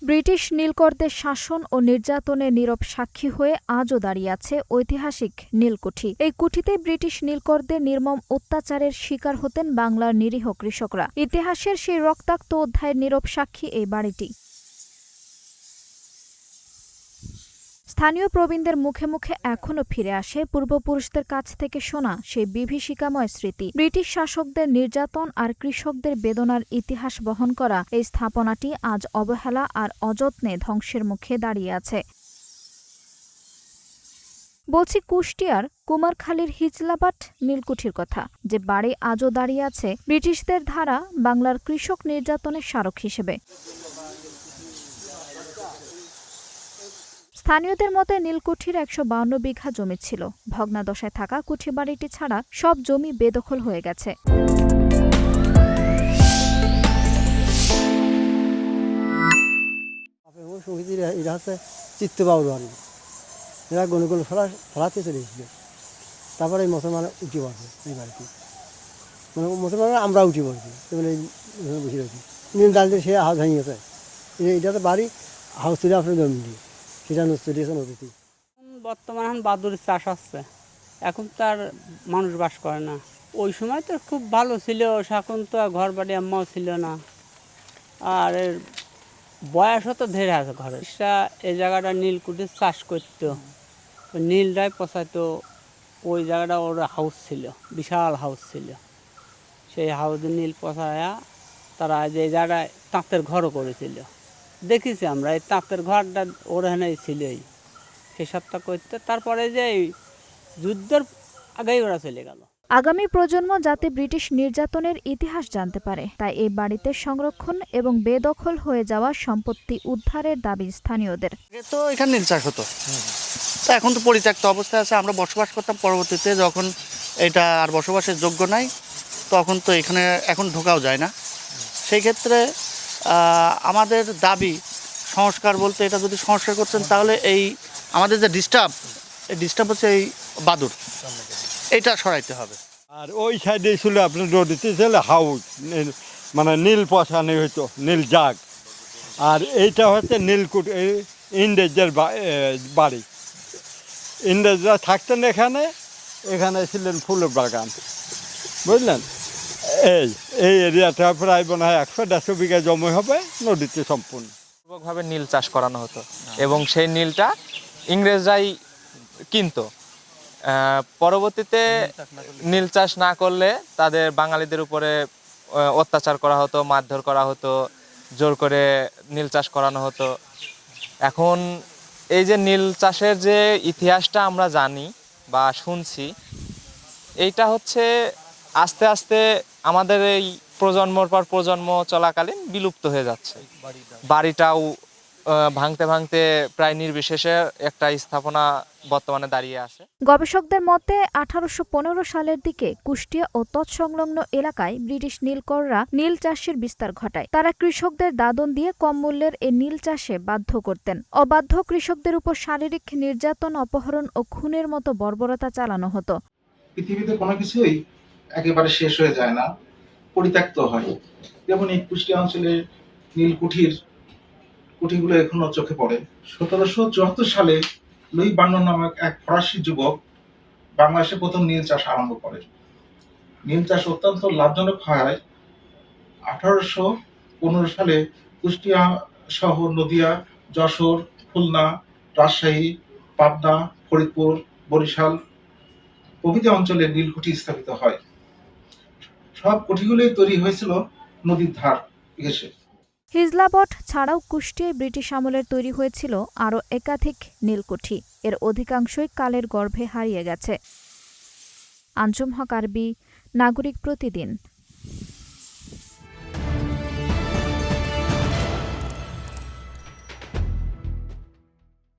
British নীলকরদের শাসন ও নির্যাতনের নীরব সাক্ষী হয়ে আজও দাঁড়িয়ে আছে ঐতিহাসিক নীলকুঠি। এই কুঠিতেই ব্রিটিশ নীলকরদের নির্মম অত্যাচারের শিকার হতেন বাংলার নিরীহ কৃষকরা। ইতিহাসের সেই রক্তাক্ত অধ্যায়ের নীরব সাক্ষী এই বাড়িটি। স্থানীয় প্রবীণদের মুখে মুখে এখনো ফিরে আসে পূর্বপুরুষদের কাছ থেকে শোনা সেই বিভীষিকাময় স্মৃতি। ব্রিটিশ শাসকদের নির্যাতন আর কৃষকদের বেদনার ইতিহাস বহন করা এই স্থাপনাটি আজ অবহেলা আর অযত্নে ধ্বংসের মুখে দাঁড়িয়ে আছে। বলছি কুষ্টিয়ার কুমারখালীর হিজলাবাট নীলকুঠির কথা, যে বাড়ি আজও দাঁড়িয়ে আছে ব্রিটিশদের ধারা বাংলার কৃষক নির্যাতনের স্মারক হিসেবে। স্থানীয়দের মতে নীলকুঠির ১৫২ বিঘা জমি ছিল। ভগ্নাদশায় থাকা কুঠি বাড়িটি ছাড়া সব জমি বেদখল হয়ে গেছে। এরা গনে গনে ফেলাতে চলে এসেছিল। তারপরে এই মুসলমান উঠে পড়ছে এই বাড়িতে, মানে মুসলমান আমরা উঠে পড়ছি, মানে বসে রয়েছি নীল ডাল দিয়ে সে হাউস ভাঙিয়েছে। এটা তো বাড়ি হাউস তুলে আপনার জমি দিয়ে সেটা নষ্ট দিয়েছে নদীতে। বর্তমানে এখন বাদুড়ের চাষ হচ্ছে, এখন তার মানুষ বাস করে না। ওই সময় তো খুব ভালো ছিল, এখন তো ঘর বাড়ি আম্মাও ছিল না, আর এর বয়সও তো ধেরে আছে ঘরে। এই জায়গাটা নীলকুঠির চাষ করতো, নীলটাই পচাইতো। ওই জায়গাটা ওর হাউস ছিল, বিশাল হাউস ছিল। সেই হাউসে নীল পচায়া তারা যে জায়গায় তাঁতের ঘরও করেছিল, দেখেছি আমরা। এই তাঁতের ঘরটা ওর এখানেই ছিলই, সেই সবটা করতে। তারপরে যে যুদ্ধের আগেই ওরা চলে গেল। আগামী প্রজন্ম যাতে ব্রিটিশ নির্যাতনের ইতিহাস জানতে পারে, তাই এই বাড়িতে সংরক্ষণ এবং বেদখল হয়ে যাওয়া সম্পত্তি উদ্ধারের দাবি স্থানীয়দের। তো এখানে নীল চাষ হতো, তো এখন তো পরিত্যক্ত অবস্থায় আছে। আমরা বসবাস করতাম, পরবর্তীতে যখন এটা আর বসবাসের যোগ্য নাই, তখন তো এখানে এখন ঢোকাও যায় না। সেই ক্ষেত্রে আমাদের দাবি সংস্কার বলতে, এটা যদি সংস্কার করতেন তাহলে এই আমাদের যে ডিস্টার্ব হচ্ছে এই বাদুড়, এইটা সরাইতে হবে। আর ওই সাইডে ছিল আপনার নদীতে ছিল হাউস, মানে নীল পশানি হইতো, নীল জাগ। আর এইটা হচ্ছে নীলকুঠ, ইংরেজদের বাড়ি। ইংরেজরা থাকতেন এখানে, এখানে ছিলেন ফুলের বাগান, বুঝলেন। এই এরিয়াটা প্রায় মনে হয় ১০০-১৫০ বিঘা জমি হবে নদীতে সম্পূর্ণ। ভাবে নীল চাষ করানো হতো এবং সেই নীলটা ইংরেজরাই কিনতো। পরবর্তীতে নীল চাষ না করলে তাদের বাঙালিদের উপরে অত্যাচার করা হতো, মারধর করা হতো, জোর করে নীল চাষ করানো হতো। এখন এই যে নীল চাষের যে ইতিহাসটা আমরা জানি বা শুনছি, এইটা হচ্ছে আস্তে আস্তে আমাদের এই প্রজন্মর পর প্রজন্ম চলাকালীন বিলুপ্ত হয়ে যাচ্ছে। বাড়িটাও ভাঙতে ভাঙতে প্রায় নির্বিশেষে একটা স্থাপনা বর্তমানে দাঁড়িয়ে আছে। গবেষকদের মতে ১৮১৫ সালের দিকে কুষ্টিয়া ও তৎসংলগ্ন এলাকায় ব্রিটিশ নীলকররা নীল চাষের বিস্তার ঘটায়। তারা কৃষকদের দাদন দিয়ে কম মূল্যের এই নীল চাষে বাধ্য করতেন। অবাধ্য কৃষকদের উপর শারীরিক নির্যাতন, অপহরণ ও খুনের মতো বর্বরতা চালানো হতো। পৃথিবীতে কোনো কিছুই একেবারে শেষ হয়ে যায় না, পরিত্যক্ত হয়। যেমন এই কুষ্টিয়া অঞ্চলের কুঠিগুলো এখনো চোখে পড়ে। ১৭৭৪ সালে লুই বার্নন নামক এক ফরাসি যুবক বাংলাদেশে প্রথম নীল চাষ আরম্ভ করে। নীল চাষ অত্যন্ত লাভজনক হয়। ১৮১৫ সালে কুষ্টিয়া সহ নদিয়া, যশোর, খুলনা, রাজশাহী, পাবনা, ফরিদপুর, বরিশাল প্রভৃতি অঞ্চলে নীলকুঠি স্থাপিত হয়। সব কুঠিগুলোই তৈরি হয়েছিল নদীর ধার ঘেঁষে। হিজলাবট ছাড়াও কুষ্টিয়ায় ব্রিটিশ আমলের তৈরি হয়েছিল আরও একাধিক নীলকুঠি। এর অধিকাংশই কালের গর্ভে হারিয়ে গেছে। আঞ্জুম হক আরবি, নাগরিক প্রতিদিন।